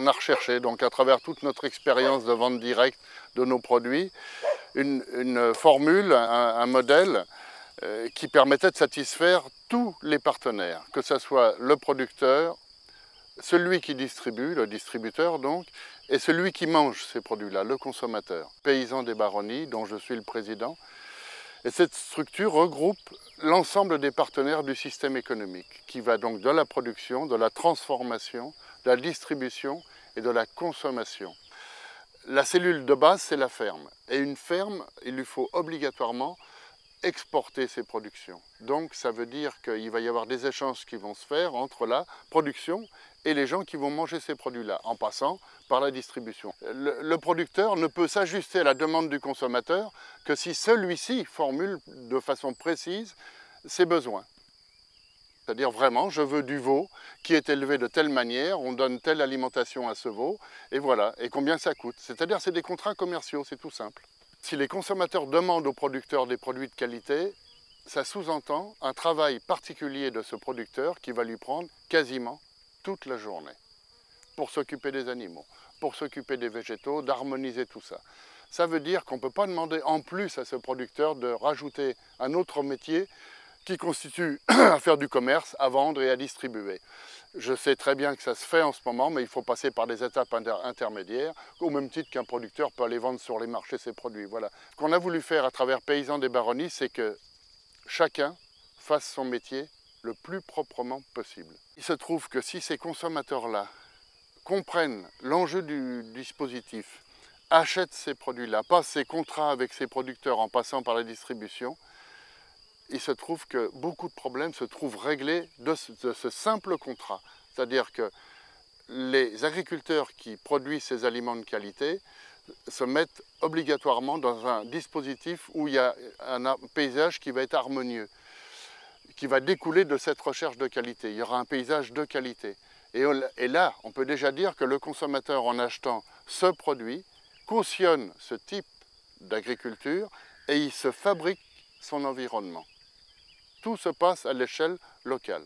a recherché, donc à travers toute notre expérience de vente directe de nos produits, une formule, un modèle qui permettait de satisfaire tous les partenaires, que ce soit le producteur, celui qui distribue, le distributeur donc, et celui qui mange ces produits-là, le consommateur. Paysans des Baronnies, dont je suis le président. Et cette structure regroupe l'ensemble des partenaires du système économique, qui va donc de la production, de la transformation, de la distribution et de la consommation. La cellule de base, c'est la ferme. Et une ferme, il lui faut obligatoirement exporter ses productions. Donc ça veut dire qu'il va y avoir des échanges qui vont se faire entre la production et les gens qui vont manger ces produits-là, en passant par la distribution. Le producteur ne peut s'ajuster à la demande du consommateur que si celui-ci formule de façon précise ses besoins. C'est-à-dire vraiment, je veux du veau qui est élevé de telle manière, on donne telle alimentation à ce veau, et voilà, et combien ça coûte. C'est-à-dire c'est des contrats commerciaux, c'est tout simple. Si les consommateurs demandent aux producteurs des produits de qualité, ça sous-entend un travail particulier de ce producteur qui va lui prendre quasiment toute la journée pour s'occuper des animaux, pour s'occuper des végétaux, d'harmoniser tout ça. Ça veut dire qu'on ne peut pas demander en plus à ce producteur de rajouter un autre métier qui constitue à faire du commerce, à vendre et à distribuer. Je sais très bien que ça se fait en ce moment, mais il faut passer par des étapes intermédiaires, au même titre qu'un producteur peut aller vendre sur les marchés ses produits. Voilà. Ce qu'on a voulu faire à travers Paysans des Baronnies, c'est que chacun fasse son métier le plus proprement possible. Il se trouve que si ces consommateurs-là comprennent l'enjeu du dispositif, achètent ces produits-là, passent ces contrats avec ces producteurs en passant par la distribution, il se trouve que beaucoup de problèmes se trouvent réglés de ce simple contrat. C'est-à-dire que les agriculteurs qui produisent ces aliments de qualité se mettent obligatoirement dans un dispositif où il y a un paysage qui va être harmonieux, qui va découler de cette recherche de qualité. Il y aura un paysage de qualité. Et là, on peut déjà dire que le consommateur, en achetant ce produit, cautionne ce type d'agriculture et il se fabrique son environnement. Tout se passe à l'échelle locale.